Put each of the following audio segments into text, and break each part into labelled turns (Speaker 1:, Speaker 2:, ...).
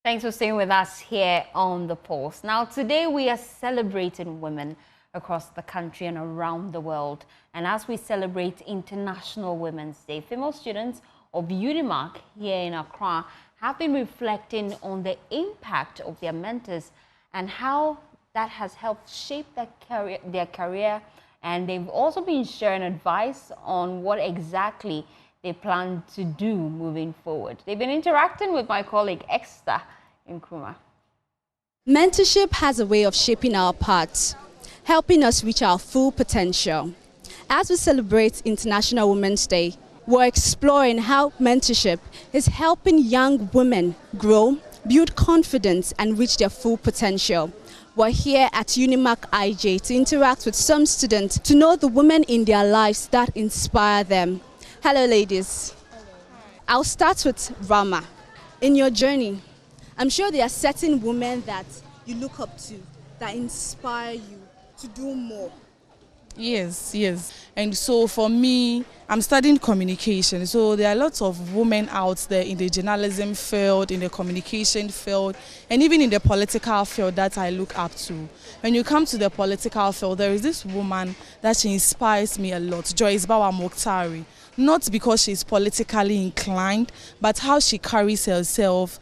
Speaker 1: Thanks for staying with us here on The Pulse. Now, today we are celebrating women across the country and around the world. And as we celebrate International Women's Day, female students of Unimark here in Accra have been reflecting on the impact of their mentors and how that has helped shape their career. And they've also been sharing advice on what exactly they plan to do moving forward. They've been interacting with my colleague Esther Nkrumah.
Speaker 2: Mentorship has a way of shaping our paths, helping us reach our full potential. As we celebrate International Women's Day, we're exploring how mentorship is helping young women grow, build confidence, and reach their full potential. We're here at Unimark IJ to interact with some students to know the women in their lives that inspire them. Hello, ladies. Hello. I'll start with Rama. In your journey, I'm sure there are certain women that you look up to, that inspire you to do more.
Speaker 3: Yes. And so for me, I'm studying communication. So there are lots of women out there in the journalism field, in the communication field, and even in the political field that I look up to. When you come to the political field, there is this woman that she inspires me a lot, Joyce Bawa Mokhtari. Not because she's politically inclined, but how she carries herself,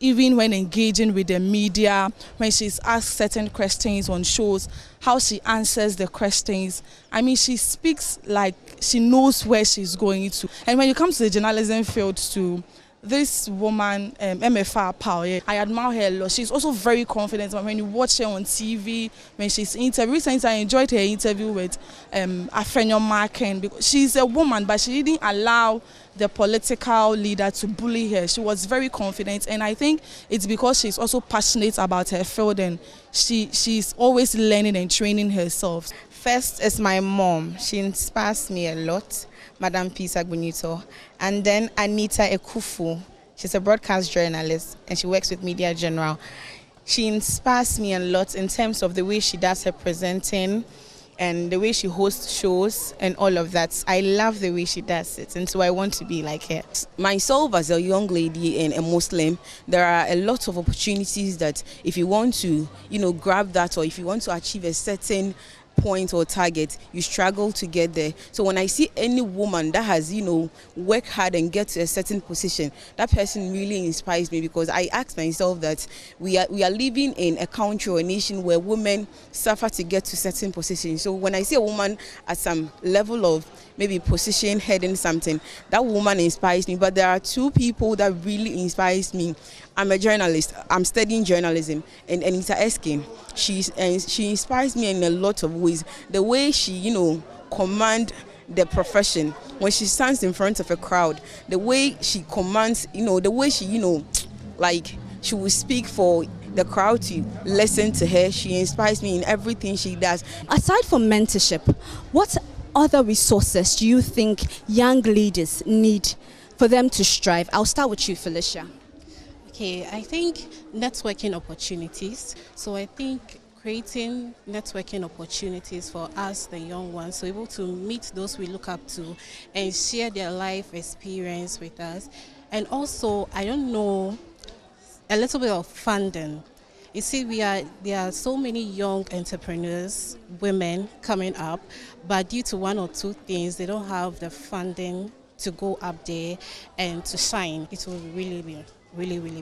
Speaker 3: even when engaging with the media, when she's asked certain questions on shows, how she answers the questions. I mean, she speaks like she knows where she's going to. And when you come to the journalism field too, this woman, MFR Power, I admire her a lot. She's also very confident. When you watch her on TV, when she's interviewed, recently I enjoyed her interview with Afenyo Marken, because she's a woman, but she didn't allow the political leader to bully her. She was very confident, and I think it's because she's also passionate about her field, and she's always learning and training herself.
Speaker 4: First is my mom. She inspires me a lot, Madam Pisa Gunito. And then Anita Ekufu. She's a broadcast journalist and she works with Media General. She inspires me a lot in terms of the way she does her presenting and the way she hosts shows and all of that. I love the way she does it, and so I want to be like her.
Speaker 5: Myself, as a young lady and a Muslim, there are a lot of opportunities that if you want to, grab that, or if you want to achieve a certain point or target, you struggle to get there. So when I see any woman that has, worked hard and get to a certain position, that person really inspires me, because I ask myself that we are living in a country or a nation where women suffer to get to certain positions. So when I see a woman at some level of maybe position, heading something, that woman inspires me. But there are two people that really inspires me. I'm a journalist. I'm studying journalism, and Anita Eskin. She inspires me in a lot of ways. The way she, command the profession when she stands in front of a crowd. The way she commands, the way she, like she will speak for the crowd to listen to her. She inspires me in everything she does.
Speaker 2: Aside from mentorship, what other resources do you think young leaders need for them to strive? I'll start with you, Felicia.
Speaker 6: Okay, I think networking opportunities. So I think creating networking opportunities for us, the young ones, so able to meet those we look up to and share their life experience with us. And also, I don't know, a little bit of funding. You see, there are so many young entrepreneurs, women coming up, but due to one or two things, they don't have the funding to go up there and to shine. It will really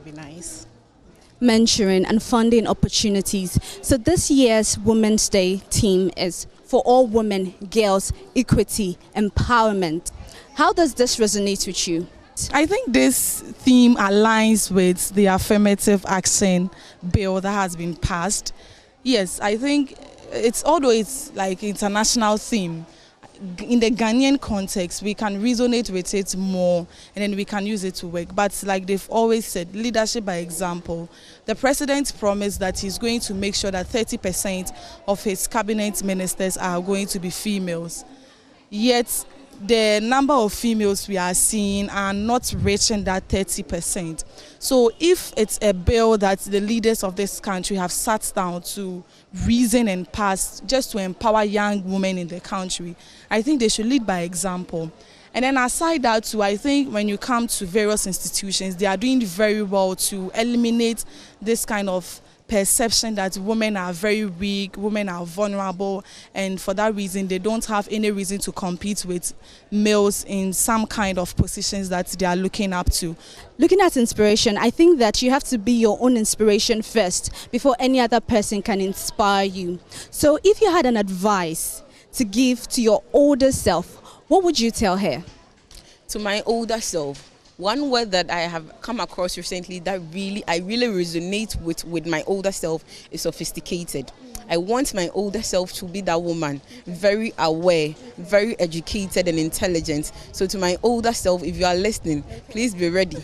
Speaker 6: be nice.
Speaker 2: Mentoring and funding opportunities. So this year's Women's Day theme is for all women, girls, equity, empowerment. How does this resonate with you?
Speaker 3: I think this theme aligns with the affirmative action bill that has been passed. Yes, I think although it's like international theme, in the Ghanaian context, we can resonate with it more, and then we can use it to work. But like they've always said, leadership by example. The president promised that he's going to make sure that 30% of his cabinet ministers are going to be females. Yet, the number of females we are seeing are not reaching that 30%. So if it's a bill that the leaders of this country have sat down to reason and pass just to empower young women in the country, I think they should lead by example. And then aside that too, I think when you come to various institutions, they are doing very well to eliminate this kind of perception that women are very weak, women are vulnerable, and for that reason they don't have any reason to compete with males in some kind of positions that they are looking up to.
Speaker 2: Looking at inspiration, I think that you have to be your own inspiration first before any other person can inspire you. So if you had an advice to give to your older self, what would you tell her?
Speaker 5: To my older self, one word that I have come across recently that I really resonate with my older self is sophisticated. I want my older self to be that woman, very aware, very educated and intelligent. So to my older self, if you are listening, please be ready,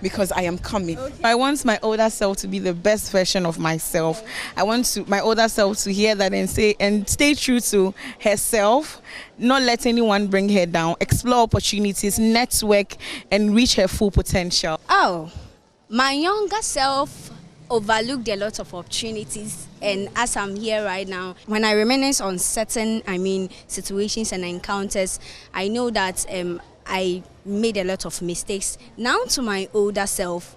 Speaker 5: because I am coming.
Speaker 4: I want my older self to be the best version of myself. I want my older self to hear that and stay true to herself, not let anyone bring her down, explore opportunities, network, and reach her full potential.
Speaker 7: Oh, my younger self overlooked a lot of opportunities, and as I'm here right now, when I reminisce on certain situations and encounters, I know that I made a lot of mistakes. Now to my older self,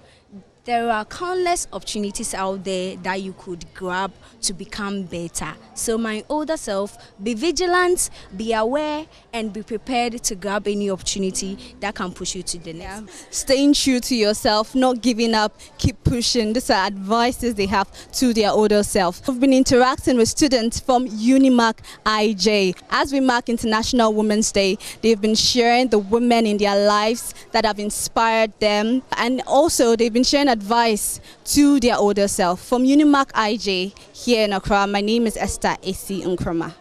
Speaker 7: there are countless opportunities out there that you could grab to become better. So my older self, be vigilant, be aware, and be prepared to grab any opportunity that can push you to the next.
Speaker 2: Staying true to yourself, not giving up, keep pushing. These are advices they have to their older self. We've been interacting with students from Unimark IJ. As we mark International Women's Day, they've been sharing the women in their lives that have inspired them, and also they've been sharing advice to their older self. From Unimark IJ here in Accra, my name is Esther Esi Nkrumah.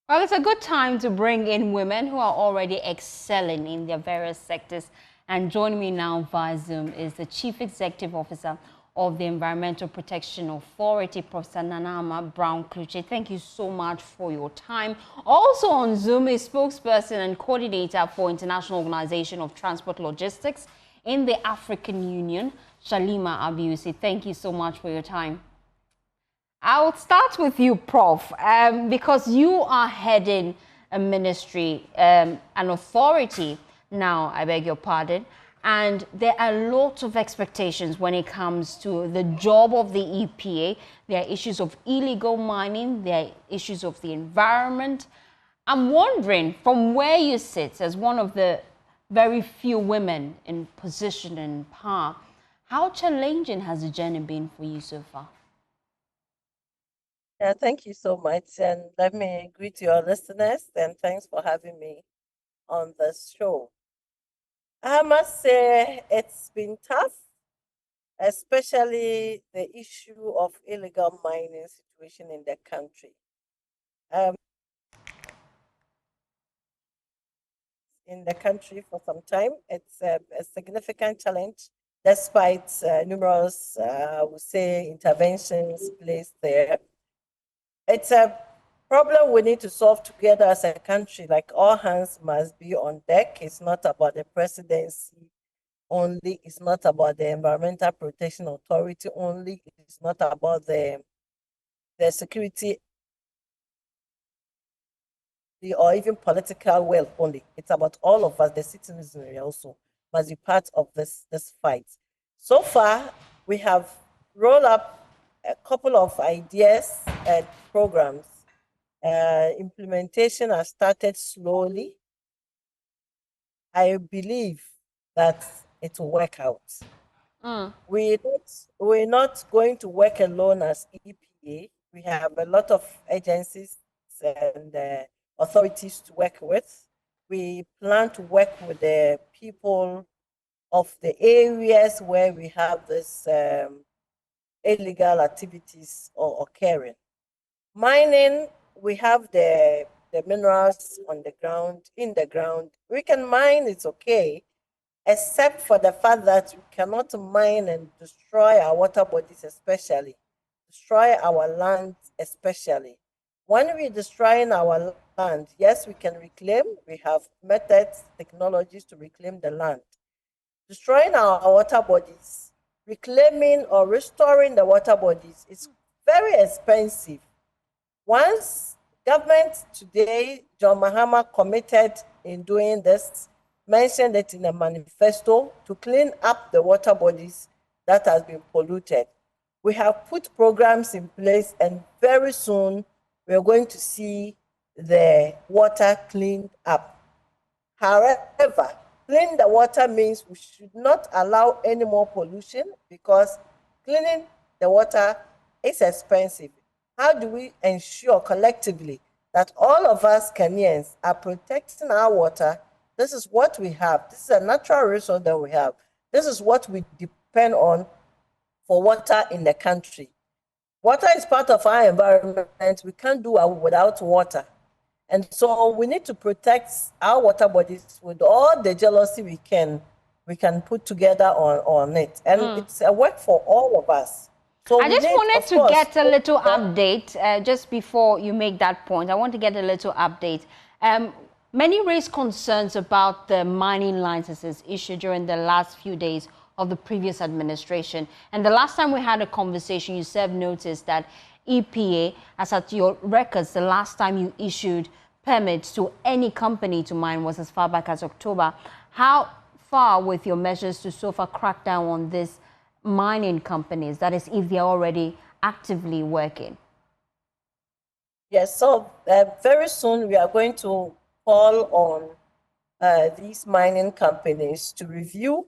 Speaker 1: Well, it's a good time to bring in women who are already excelling in their various sectors. And joining me now via Zoom is the Chief Executive Officer of the Environmental Protection Authority, Professor Nanama Brown-Kluche. Thank you so much for your time. Also on Zoom is spokesperson and coordinator for International Organization of Transport Logistics in the African Union, Shalima Abiusi. Thank you so much for your time. I'll start with you, Prof, because you are heading a ministry, an authority now, I beg your pardon, and there are lots of expectations when it comes to the job of the EPA. There are issues of illegal mining, there are issues of the environment. I'm wondering, from where you sit as one of the very few women in position and power, how challenging has the journey been for you so far?
Speaker 8: Yeah, thank you so much. And let me greet your listeners, and thanks for having me on this show. I must say it's been tough, especially the issue of illegal mining situation in the country. In the country for some time, it's a significant challenge, despite numerous, I would say, interventions placed there. It's a problem we need to solve together as a country. Like, all hands must be on deck. It's not about the presidency only. It's not about the Environmental Protection Authority only. It's not about the security or even political will only. It's about all of us, the citizenry also must be part of this fight. So far, we have rolled up a couple of ideas and programs. Implementation has started slowly. I believe that it will work out. We're not going to work alone as EPA. We have a lot of agencies and authorities to work with. We plan to work with the people of the areas where we have this illegal activities occurring. Mining, we have the minerals on the ground, in the ground. We can mine, it's okay, except for the fact that we cannot mine and destroy our water bodies, especially, destroy our land, especially. When we're destroying our land, yes, we can reclaim. We have methods, technologies to reclaim the land. Destroying our water bodies, reclaiming or restoring the water bodies is very expensive. Once government today, John Mahama committed in doing this, mentioned it in a manifesto to clean up the water bodies that has been polluted. We have put programs in place, and very soon we are going to see the water cleaned up. However, cleaning the water means we should not allow any more pollution, because cleaning the water is expensive. How do we ensure collectively that all of us Kenyans are protecting our water? This is what we have. This is a natural resource that we have. This is what we depend on for water in the country. Water is part of our environment. We can't do it without water. And so we need to protect our water bodies with all the jealousy we can put together on it. And it's a work for all of us. So
Speaker 1: I just wanted to get a little update just before you make that point. I want to get a little update. Many raised concerns about the mining licenses issued during the last few days of the previous administration. And the last time we had a conversation, you served notice that EPA, as at your records, the last time you issued permits to any company to mine was as far back as October. How far with your measures to so far crack down on these mining companies, that is, if they're already actively working?
Speaker 8: Yes, so very soon we are going to call on these mining companies to review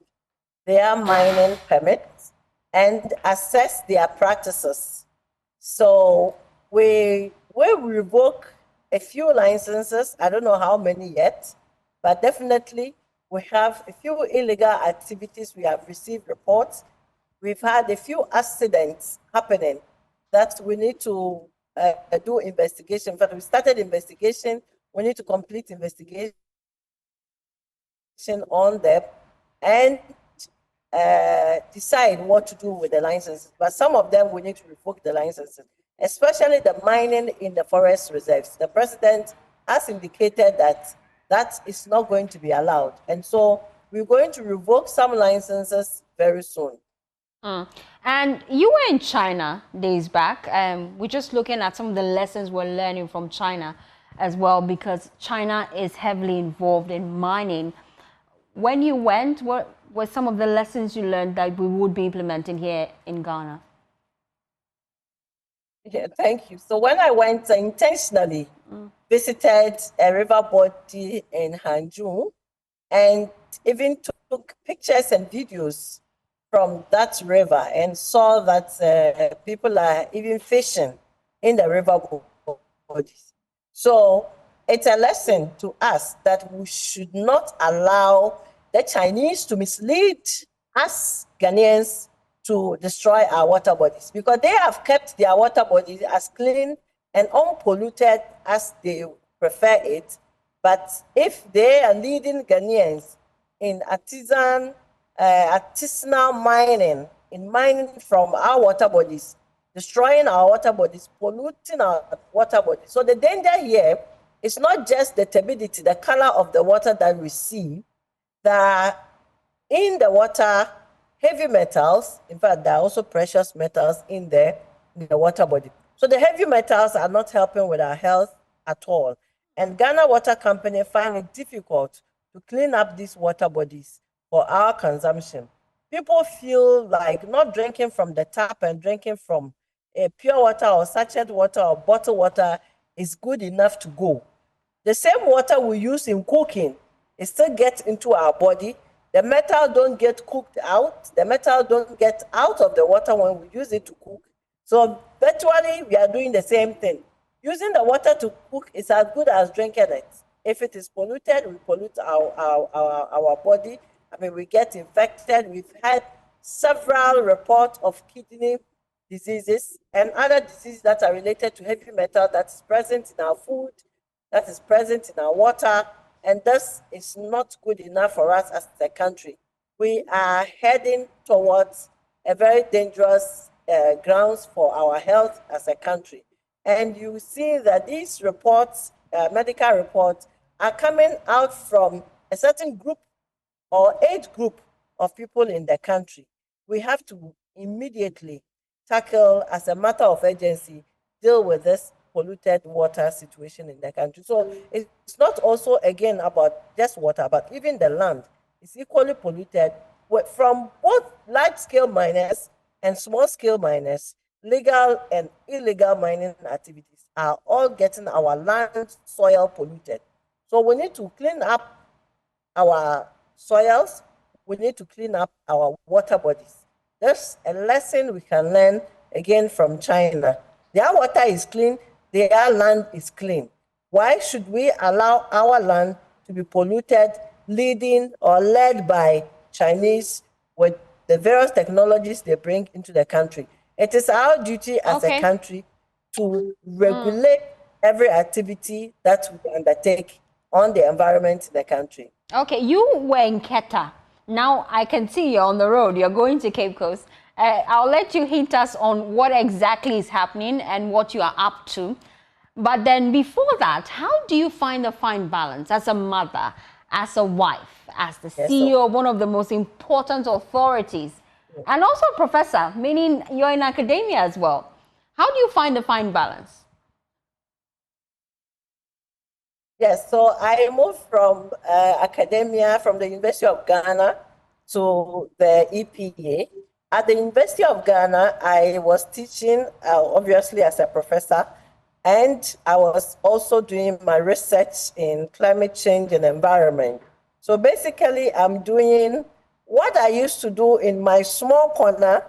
Speaker 8: their mining permits and assess their practices. So we will revoke a few licenses. I don't know how many yet, but definitely we have a few illegal activities. We have received reports. We've had a few accidents happening that we need to do investigation. In fact, we started investigation. We need to complete investigation on them and decide what to do with the licenses. But some of them we need to revoke the licenses, especially the mining in the forest reserves. The president has indicated that that is not going to be allowed. And so we're going to revoke some licenses very soon.
Speaker 1: And you were in China days back. We're just looking at some of the lessons we're learning from China as well, because China is heavily involved in mining. When you went, what were some of the lessons you learned that we would be implementing here in Ghana?
Speaker 8: Yeah, thank you. So when I went, I intentionally visited a river body in Hanjun and even took pictures and videos from that river and saw that people are even fishing in the river bodies. So it's a lesson to us that we should not allow the Chinese to mislead us Ghanaians to destroy our water bodies, because they have kept their water bodies as clean and unpolluted as they prefer it. But if they are leading Ghanaians in artisanal mining, in mining from our water bodies, destroying our water bodies, polluting our water bodies. So the danger here is not just the turbidity, the color of the water that we see. In the water, heavy metals, in fact, there are also precious metals in the water body. So the heavy metals are not helping with our health at all. And Ghana Water Company find it difficult to clean up these water bodies for our consumption. People feel like not drinking from the tap and drinking from pure water or sachet water or bottled water is good enough to go. The same water we use in cooking, it still gets into our body. The metal don't get cooked out. The metal don't get out of the water when we use it to cook. So virtually, we are doing the same thing. Using the water to cook is as good as drinking it. If it is polluted, we pollute our body. I mean, we get infected. We've had several reports of kidney diseases and other diseases that are related to heavy metal that is present in our food, that is present in our water. And this is not good enough for us as a country. We are heading towards a very dangerous grounds for our health as a country. And you see that these reports, medical reports, are coming out from a certain group or age group of people in the country. We have to immediately tackle, as a matter of urgency, deal with this polluted water situation in the country. So it's not also, again, about just water, but even the land is equally polluted from both large-scale miners and small-scale miners. Legal and illegal mining activities are all getting our land, soil polluted. So we need to clean up our soils. We need to clean up our water bodies. There's a lesson we can learn again from China. Their water is clean, their land is clean. Why should we allow our land to be polluted, led by Chinese with the various technologies they bring into the country? It is our duty as a country to regulate every activity that we undertake on the environment in the country.
Speaker 1: Okay, you were in Keta. Now I can see you're on the road. You're going to Cape Coast. I'll let you hint us on what exactly is happening and what you are up to. But then before that, how do you find the fine balance as a mother, as a wife, as the CEO of one of the most important authorities, and also a professor, meaning you're in academia as well? How do you find the fine balance?
Speaker 8: Yes, so I moved from academia, from the University of Ghana to the EPA. At the University of Ghana, I was teaching, obviously, as a professor, and I was also doing my research in climate change and environment. So basically, I'm doing what I used to do in my small corner,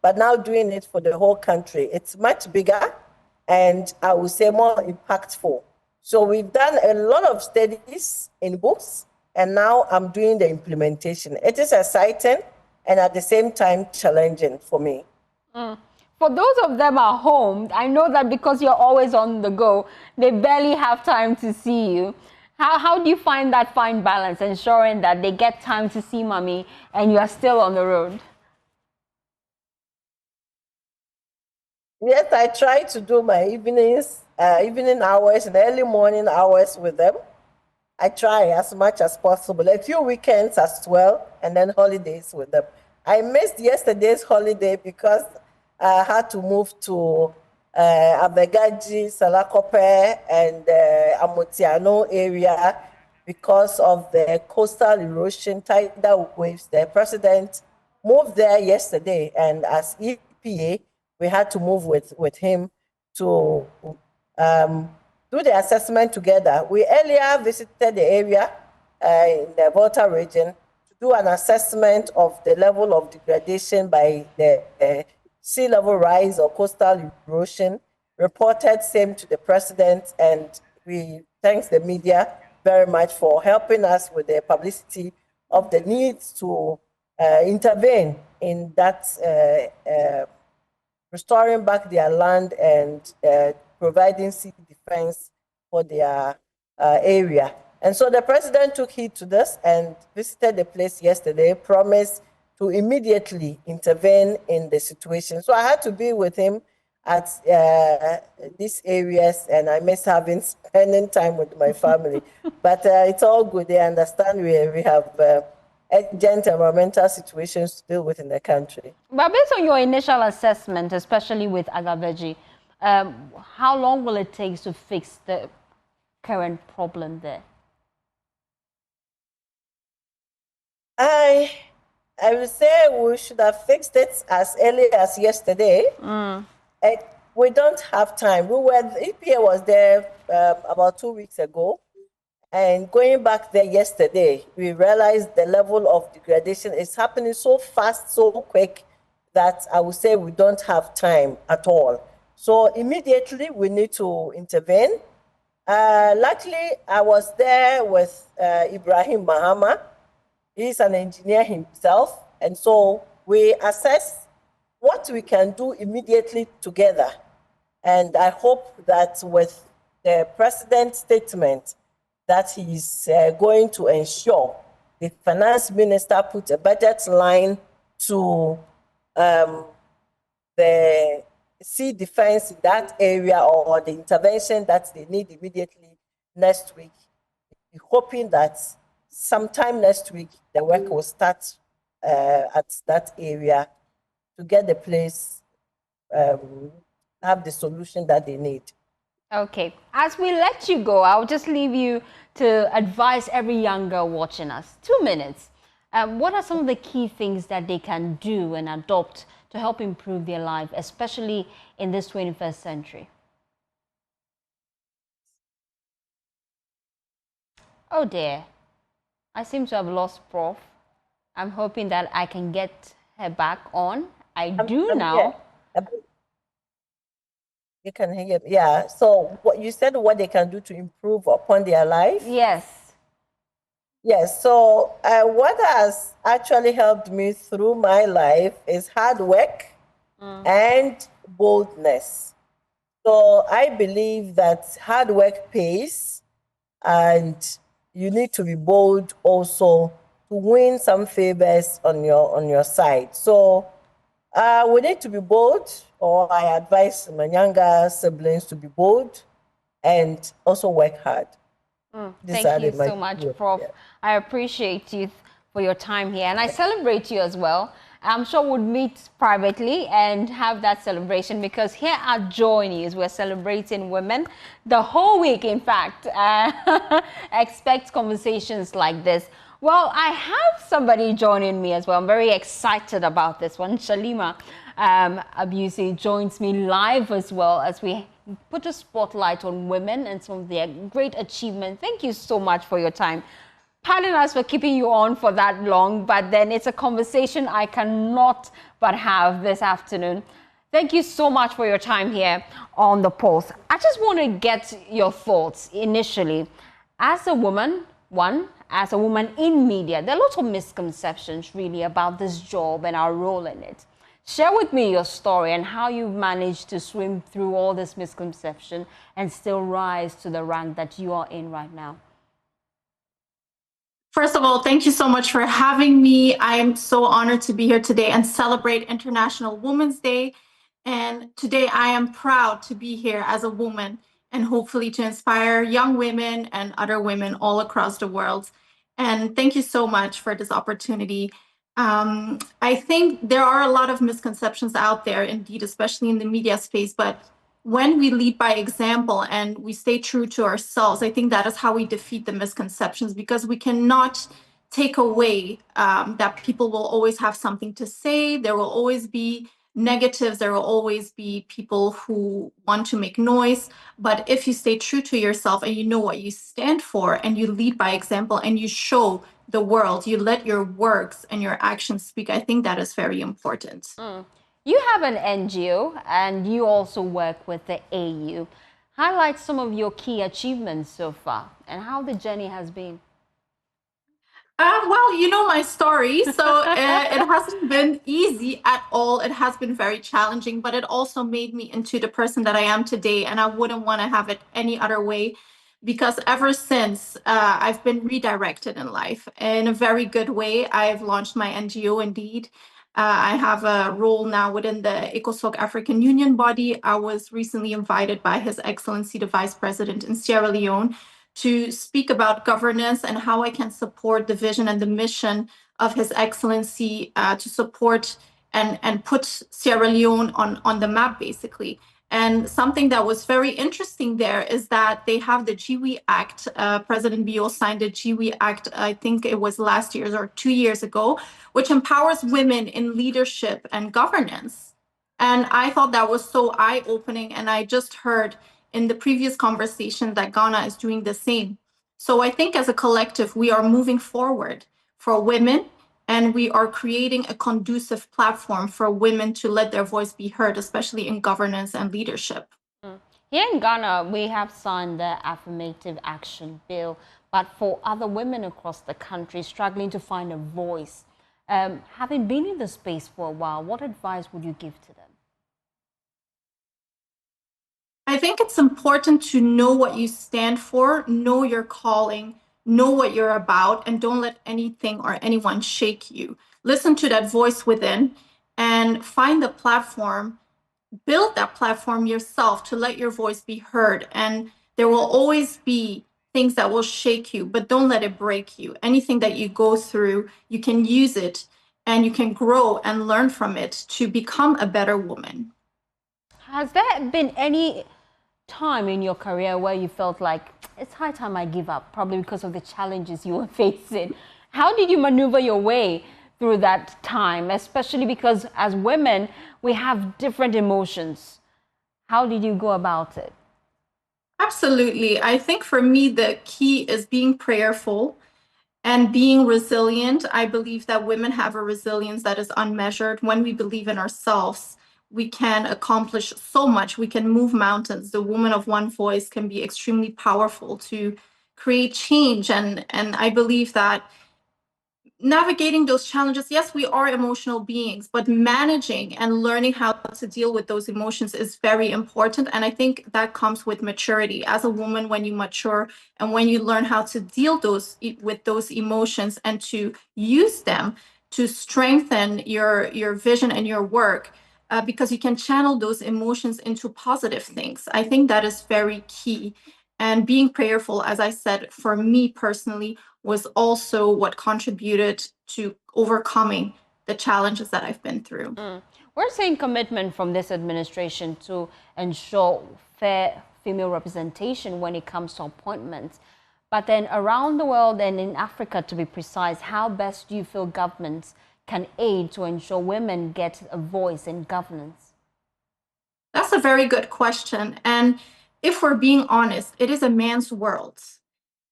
Speaker 8: but now doing it for the whole country. It's much bigger, and I would say more impactful. So we've done a lot of studies in books, and now I'm doing the implementation. It is exciting and at the same time challenging for me.
Speaker 1: For those of them at home, I know that because you're always on the go, they barely have time to see you. How do you find that fine balance, ensuring that they get time to see mommy and you are still on the road?
Speaker 8: Yes, I try to do my evening hours and early morning hours with them. I try as much as possible. A few weekends as well, and then holidays with them. I missed yesterday's holiday because I had to move to Abegaji, Salakope, and Amotiano area because of the coastal erosion, tidal waves. The president moved there yesterday, and as EPA, we had to move with him to do the assessment together. We earlier visited the area in the Volta region to do an assessment of the level of degradation by the sea level rise or coastal erosion, reported same to the president, and we thank the media very much for helping us with the publicity of the needs to intervene in that restoring back their land and providing sea defense for their area. And so the president took heed to this and visited the place yesterday, promised to immediately intervene in the situation. So I had to be with him at these areas, and I miss spending time with my family. But it's all good. They understand we have urgent environmental situations to deal with in the country.
Speaker 1: But based on your initial assessment, especially with Agaveji, how long will it take to fix the current problem there?
Speaker 8: I would say we should have fixed it as early as yesterday. We don't have time. The EPA was there about 2 weeks ago. And going back there yesterday, we realized the level of degradation is happening so fast, so quick, that I would say we don't have time at all. So immediately we need to intervene. Luckily, I was there with Ibrahim Mahama. He's an engineer himself. And so we assess what we can do immediately together. And I hope that with the president's statement, that he's going to ensure the finance minister put a budget line to the sea defense in that area or the intervention that they need immediately next week. We're hoping that sometime next week, the work will start at that area to get the place, have the solution that they need.
Speaker 1: Okay, as we let you go, I'll just leave you to advise every young girl watching us. 2 minutes. What are some of the key things that they can do and adopt to help improve their life, especially in this 21st century? Oh dear, I seem to have lost Prof. I'm hoping that I can get her back on. I'm now.
Speaker 8: Here. You can hear, yeah. So what you said, what they can do to improve upon their life?
Speaker 1: Yes.
Speaker 8: Yes. So what has actually helped me through my life is hard work and boldness. So I believe that hard work pays, and you need to be bold also to win some favors on your side. So we need to be bold, or I advise my younger siblings to be bold and also work hard.
Speaker 1: Thank you so much, Prof. Yeah. I appreciate you for your time here, and I celebrate you as well. I'm sure we'll meet privately and have that celebration, because here at Joy News, we're celebrating women the whole week, in fact. Expect conversations like this. Well, I have somebody joining me as well. I'm very excited about this one. Shalima Abusi joins me live as well, as we put a spotlight on women and some of their great achievements. Thank you so much for your time. Pardon us for keeping you on for that long, but then it's a conversation I cannot but have this afternoon. Thank you so much for your time here on The Pulse. I just want to get your thoughts initially. As a woman, as a woman in media, there are lots of misconceptions really about this job and our role in it. Share with me your story and how you've managed to swim through all this misconception and still rise to the rank that you are in right now.
Speaker 9: First of all, thank you so much for having me. I am so honored to be here today and celebrate International Women's Day. And today I am proud to be here as a woman and hopefully to inspire young women and other women all across the world. And thank you so much for this opportunity. I think there are a lot of misconceptions out there, indeed, especially in the media space, but when we lead by example and we stay true to ourselves, I think that is how we defeat the misconceptions, because we cannot take away that people will always have something to say. There will always be negatives. There will always be people who want to make noise. But if you stay true to yourself and you know what you stand for and you lead by example and you show the world, you let your works and your actions speak, I think that is very important.
Speaker 1: You have an NGO and you also work with the AU. Highlight some of your key achievements so far and how the journey has been.
Speaker 9: Well, you know my story, so it hasn't been easy at all. It has been very challenging, but it also made me into the person that I am today, and I wouldn't want to have it any other way, because ever since I've been redirected in life in a very good way. I've launched my NGO, indeed. I have a role now within the ECOSOC African Union body. I was recently invited by His Excellency, the Vice President in Sierra Leone, to speak about governance and how I can support the vision and the mission of His Excellency to support and put Sierra Leone on the map, basically. And something that was very interesting there is that they have the GWE Act. President Bio signed the GWE Act, I think it was last year or 2 years ago, which empowers women in leadership and governance. And I thought that was so eye-opening. And I just heard in the previous conversation that Ghana is doing the same. So I think as a collective, we are moving forward for women, and we are creating a conducive platform for women to let their voice be heard, especially in governance and leadership.
Speaker 1: Here in Ghana, we have signed the Affirmative Action Bill, but for other women across the country struggling to find a voice, having been in the space for a while, what advice would you give to them?
Speaker 9: I think it's important to know what you stand for, know your calling, know what you're about, and don't let anything or anyone shake you. Listen to that voice within and find the platform, build that platform yourself to let your voice be heard. And there will always be things that will shake you, but don't let it break you. Anything that you go through, you can use it and you can grow and learn from it to become a better woman.
Speaker 1: Has there been any time in your career where you felt like it's high time I give up, probably because of the challenges you were facing? How did you maneuver your way through that time, especially because as women, we have different emotions? How did you go about it?
Speaker 9: Absolutely. I think for me, the key is being prayerful and being resilient. I believe that women have a resilience that is unmeasured. When we believe in ourselves, we can accomplish so much. We can move mountains. The woman of one voice can be extremely powerful to create change. And I believe that navigating those challenges, yes, we are emotional beings, but managing and learning how to deal with those emotions is very important. And I think that comes with maturity. As a woman, when you mature and when you learn how to deal with those emotions and to use them to strengthen your vision and your work, because you can channel those emotions into positive things. I think that is very key. And being prayerful, as I said, for me personally, was also what contributed to overcoming the challenges that I've been through.
Speaker 1: We're seeing commitment from this administration to ensure fair female representation when it comes to appointments. But then around the world and in Africa, to be precise, how best do you feel governments can aid to ensure women get a voice in governance?
Speaker 9: That's a very good question. And if we're being honest, it is a man's world.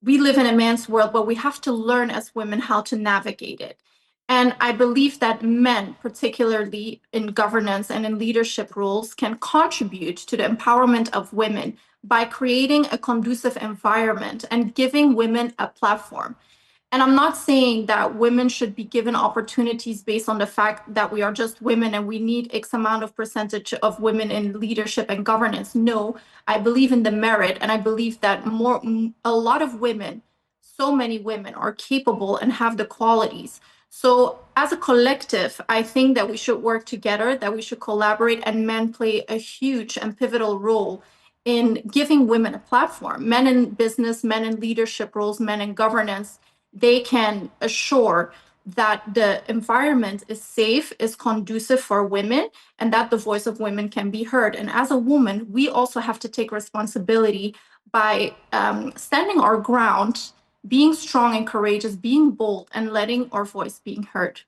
Speaker 9: We live in a man's world, but we have to learn as women how to navigate it. And I believe that men, particularly in governance and in leadership roles, can contribute to the empowerment of women by creating a conducive environment and giving women a platform. And I'm not saying that women should be given opportunities based on the fact that we are just women and we need X amount of percentage of women in leadership and governance. No, I believe in the merit, and I believe that a lot of women, so many women are capable and have the qualities. So as a collective, I think that we should work together, that we should collaborate, and men play a huge and pivotal role in giving women a platform. Men in business, men in leadership roles, men in governance, they can assure that the environment is safe, is conducive for women, and that the voice of women can be heard. And as a woman, we also have to take responsibility by standing our ground, being strong and courageous, being bold, and letting our voice being heard.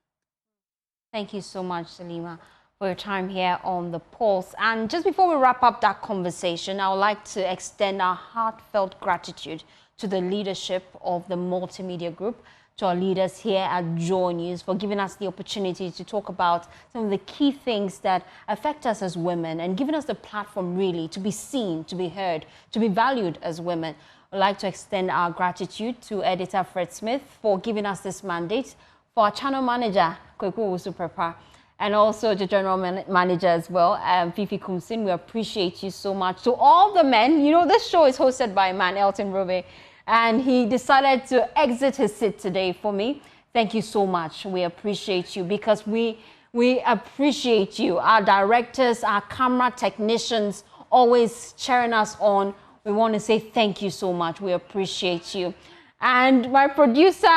Speaker 1: Thank you so much, Salima, for your time here on The Pulse. And just before we wrap up that conversation, I would like to extend our heartfelt gratitude to the leadership of the multimedia group, to our leaders here at Joy News for giving us the opportunity to talk about some of the key things that affect us as women and giving us the platform really to be seen, to be heard, to be valued as women. I'd like to extend our gratitude to editor Fred Smith for giving us this mandate, for our channel manager, Kweku Usuprepa, and also the general manager as well, Fifi Kumsin. We appreciate you so much. To all the men, you know, this show is hosted by a man, Elton Robe, and he decided to exit his seat today for me. Thank you so much. We appreciate you because we appreciate you. Our directors, our camera technicians, always cheering us on. We want to say thank you so much. We appreciate you. And my producer,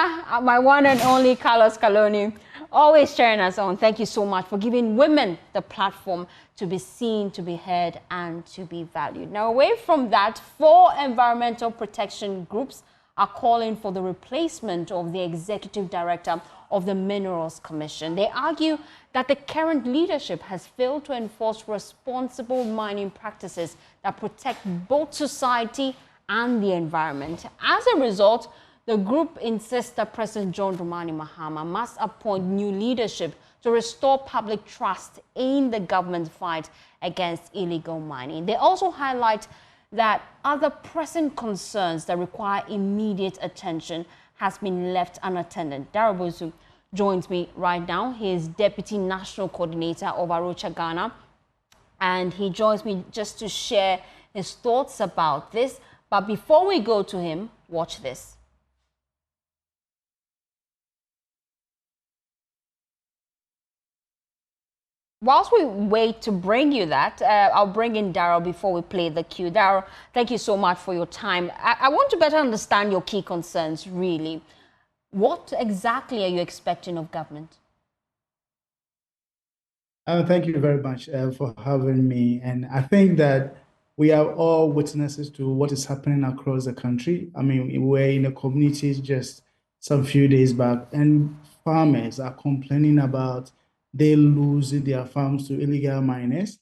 Speaker 1: my one and only Carlos Caloni, always cheering us on. Thank you so much for giving women the platform to be seen, to be heard, and to be valued. Now, away from that, 4 environmental protection groups are calling for the replacement of the executive director of the Minerals Commission. They argue that the current leadership has failed to enforce responsible mining practices that protect both society and the environment. As a result, the group insists that President John Dramani Mahama must appoint new leadership to restore public trust in the government's fight against illegal mining. They also highlight that other pressing concerns that require immediate attention has been left unattended. Darabosu joins me right now. He is Deputy National Coordinator of Arocha Ghana, and he joins me just to share his thoughts about this. But before we go to him, watch this. Whilst we wait to bring you that, I'll bring in Daryl before we play the cue. Daryl, thank you so much for your time. I want to better understand your key concerns, really. What exactly are you expecting of government?
Speaker 10: Thank you very much for having me. And I think that we are all witnesses to what is happening across the country. I mean, we're in the communities just some few days back, and farmers are complaining about they losing their farms to illegal miners.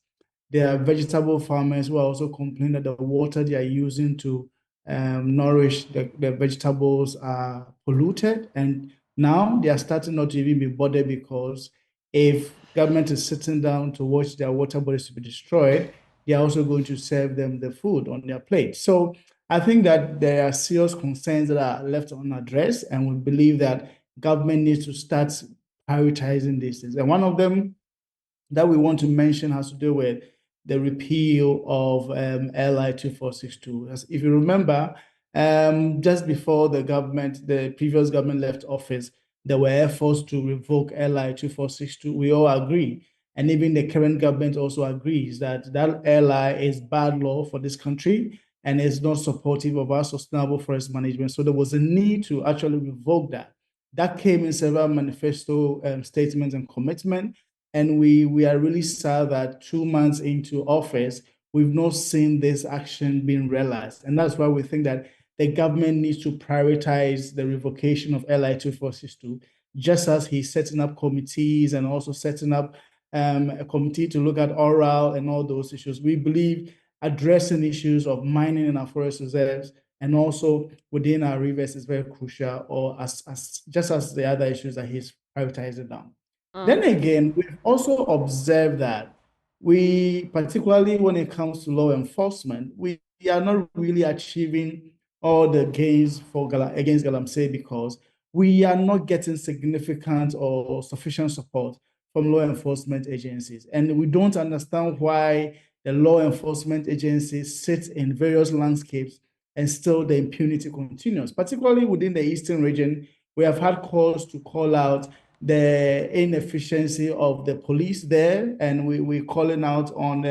Speaker 10: There are vegetable farmers who are also complaining that the water they are using to nourish the vegetables are polluted. And now they are starting not to even be bothered, because if government is sitting down to watch their water bodies to be destroyed, they are also going to serve them the food on their plate. So I think that there are serious concerns that are left unaddressed, and we believe that government needs to start prioritizing these things. And one of them that we want to mention has to do with the repeal of LI 2462. As if you remember, just before the previous government left office, there were efforts to revoke LI 2462. We all agree. And even the current government also agrees that that LI is bad law for this country and is not supportive of our sustainable forest management. So there was a need to actually revoke that. That came in several manifesto statements and commitments. And we are really sad that 2 months into office, we've not seen this action being realized. And that's why we think that the government needs to prioritize the revocation of LI 2462, just as he's setting up committees and also setting up a committee to look at oral and all those issues. We believe addressing issues of mining in our forest reserves and also within our rivers is very crucial, or just as the other issues that he's prioritizing now. Then again, we've also observed that we, particularly when it comes to law enforcement, we are not really achieving all the gains against Galamsey, because we are not getting significant or sufficient support from law enforcement agencies. And we don't understand why the law enforcement agencies sit in various landscapes and still the impunity continues, particularly within the Eastern region. We have had calls to call out the inefficiency of the police there, and we're calling out on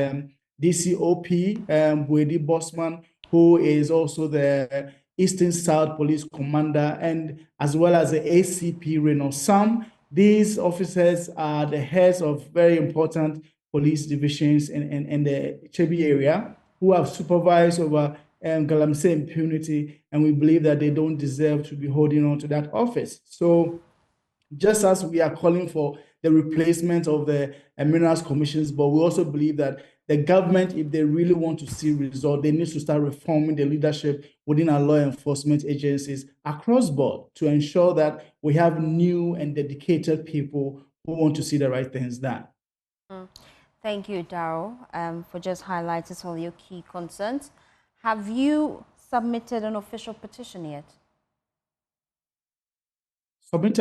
Speaker 10: DCOP, Buedi Bosman, who is also the Eastern South Police Commander, and as well as the ACP Reno Sam. These officers are the heads of very important police divisions in the Chebi area, who have supervised over Galamsey impunity, and we believe that they don't deserve to be holding on to that office. So just as we are calling for the replacement of the minerals commissions, but we also believe that the government, if they really want to see results, they need to start reforming the leadership within our law enforcement agencies across board to ensure that we have new and dedicated people who want to see the right things done.
Speaker 1: Thank you, Darrell, for just highlighting some of your key concerns. Have you submitted an official petition yet?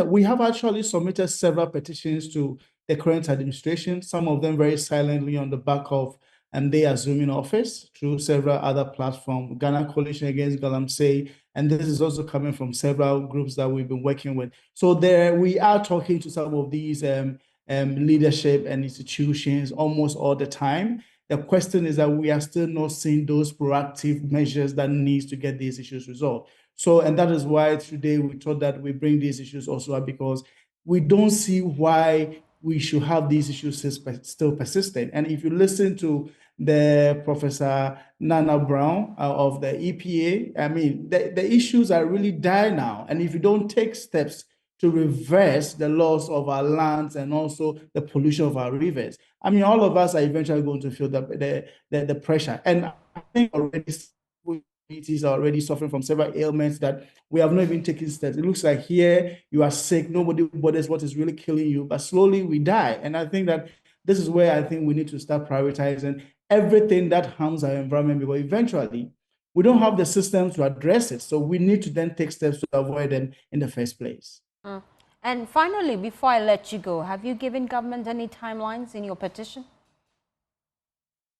Speaker 10: We have actually submitted several petitions to the current administration, some of them very silently on the back of they assuming office through several other platforms, Ghana Coalition Against Galamsey, and this is also coming from several groups that we've been working with. So we are talking to some of these leadership and institutions almost all the time. The question is that we are still not seeing those proactive measures that needs to get these issues resolved. So, and that is why today we thought that we bring these issues also up, because we don't see why we should have these issues still persistent. And if you listen to the Professor Nana Brown of the EPA, I mean, the issues are really dire now. And if you don't take steps to reverse the loss of our lands and also the pollution of our rivers, I mean, all of us are eventually going to feel the pressure. And I think already communities are already suffering from several ailments that we have not even taken steps. It looks like here you are sick, nobody bothers what is really killing you, but slowly we die. And I think that this is where I think we need to start prioritizing everything that harms our environment, because eventually we don't have the systems to address it. So we need to then take steps to avoid them in the first place.
Speaker 1: And finally, before I let you go, have you given government any timelines in your petition?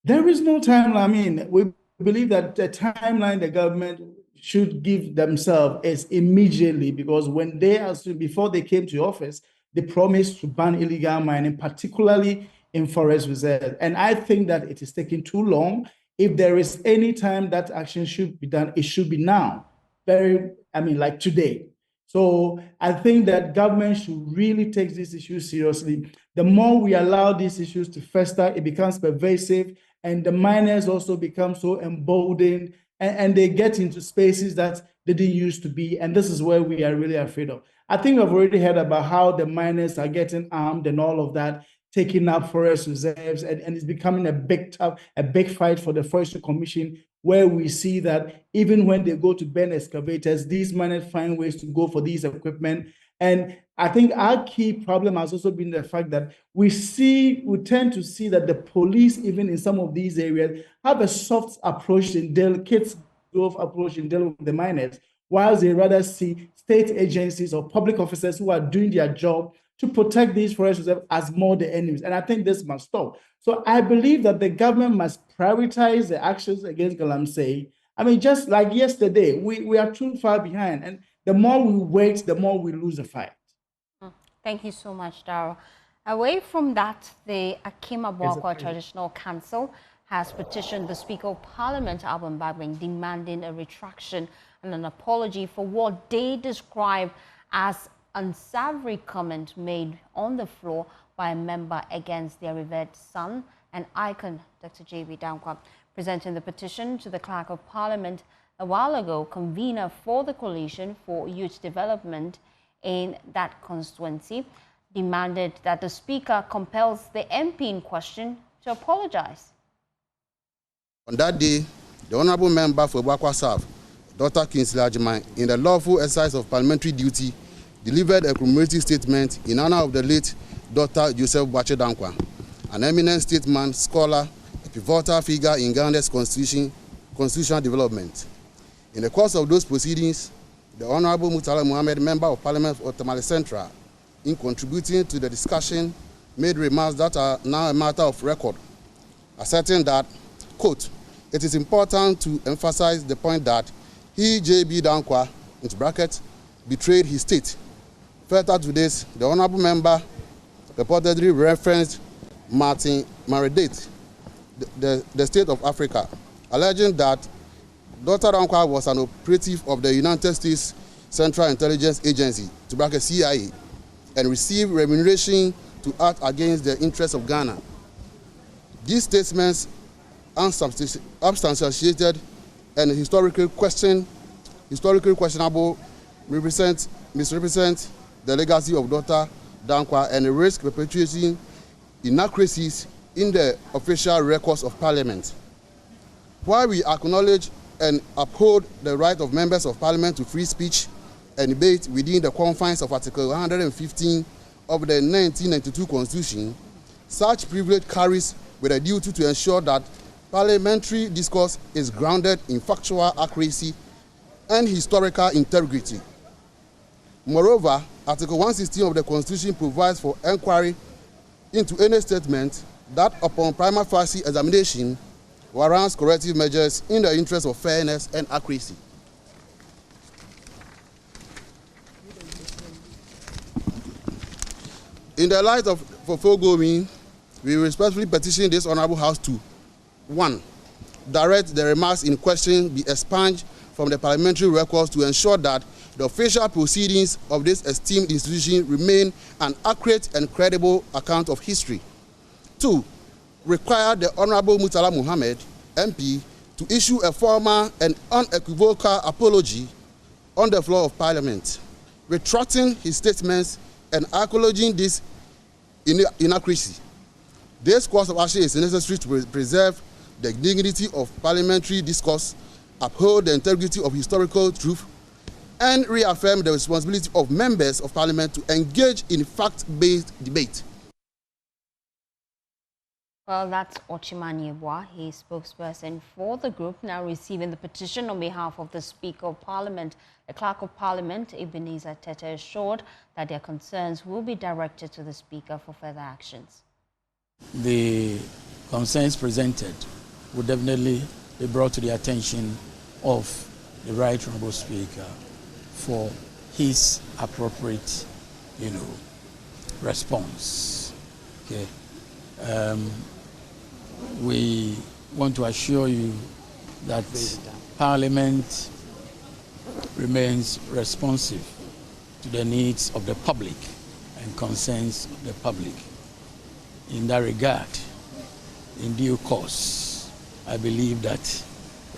Speaker 10: There is no timeline. I mean, we believe that the timeline the government should give themselves is immediately, because when before they came to office, they promised to ban illegal mining, particularly in forest reserves. And I think that it is taking too long. If there is any time that action should be done, it should be now. Like today. So I think that government should really take these issues seriously. The more we allow these issues to fester, it becomes pervasive, and the minors also become so emboldened, and they get into spaces that they didn't used to be, and this is where we are really afraid of. I think I've already heard about how the miners are getting armed and all of that, taking up forest reserves, and it's becoming a big fight for the Forestry Commission, where we see that even when they go to burn excavators, these miners find ways to go for these equipment. And I think our key problem has also been the fact that we tend to see that the police, even in some of these areas, have a soft approach in dealing with the miners, whilst they rather see state agencies or public officers who are doing their job to protect these forest reserves as more the enemies. And I think this must stop. So I believe that the government must prioritize the actions against Galamsey. I mean, just like yesterday, we are too far behind. And the more we wait, the more we lose the fight.
Speaker 1: Thank you so much, Darrell. Away from that, the Akimabwakwa Traditional Council has petitioned the Speaker of Parliament, Alban Bagbin, demanding a retraction and an apology for what they describe as unsavory comment made on the floor by a member against their revered son and icon, Dr. J.B. Dankwa. Presenting the petition to the Clerk of Parliament a while ago, convener for the Coalition for Youth Development in that constituency demanded that the Speaker compels the MP in question to apologize.
Speaker 11: On that day, the Honourable Member for Bwakwa South, Dr. Kingsley Ajimai, in the lawful exercise of parliamentary duty, delivered a commemorative statement in honor of the late Dr. Joseph Boakye Dankwa, an eminent statesman, scholar, a pivotal figure in Ghana's constitutional development. In the course of those proceedings, the Honourable Murtala Muhammad, Member of Parliament for Tamale Central, in contributing to the discussion, made remarks that are now a matter of record, asserting that, quote, "It is important to emphasize the point that he, J.B. Dankwa, into brackets, betrayed his state." Further to this, the Honourable Member reportedly referenced Martin Maridate, the state of Africa, alleging that Dr. Dankwa was an operative of the United States Central Intelligence Agency, to bracket CIA, and received remuneration to act against the interests of Ghana. These statements, unsubstantiated and historically questionable, misrepresent the legacy of Dr. Dankwa and risk perpetuating inaccuracies in the official records of Parliament. While we acknowledge and uphold the right of members of Parliament to free speech and debate within the confines of Article 115 of the 1992 Constitution, such privilege carries with a duty to ensure that parliamentary discourse is grounded in factual accuracy and historical integrity. Moreover, Article 116 of the Constitution provides for inquiry into any statement that, upon prima facie examination, warrants corrective measures in the interest of fairness and accuracy. In the light of foregoing, we respectfully petition this Honourable House to 1. Direct the remarks in question be expunged from the parliamentary records to ensure that the official proceedings of this esteemed institution remain an accurate and credible account of history. 2. Require the Honourable Murtala Muhammad, MP, to issue a formal and unequivocal apology on the floor of Parliament, retracting his statements and acknowledging this inaccuracy. This course of action is necessary to preserve the dignity of parliamentary discourse, uphold the integrity of historical truth, and reaffirm the responsibility of members of Parliament to engage in fact-based debate.
Speaker 1: Well, that's Ochimani Yeboah, he spokesperson for the group, now receiving the petition on behalf of the Speaker of Parliament. The Clerk of Parliament, Ebenezer Tete, assured that their concerns will be directed to the Speaker for further actions.
Speaker 12: The concerns presented will definitely be brought to the attention of the Right Honourable Speaker for his appropriate, response. Okay. We want to assure you that Parliament remains responsive to the needs of the public and concerns of the public. In that regard, in due course, I believe that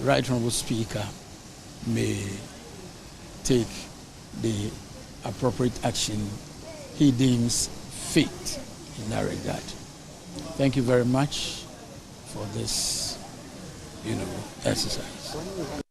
Speaker 12: Right Honorable Speaker may take the appropriate action he deems fit in that regard. Thank you very much for this, exercise.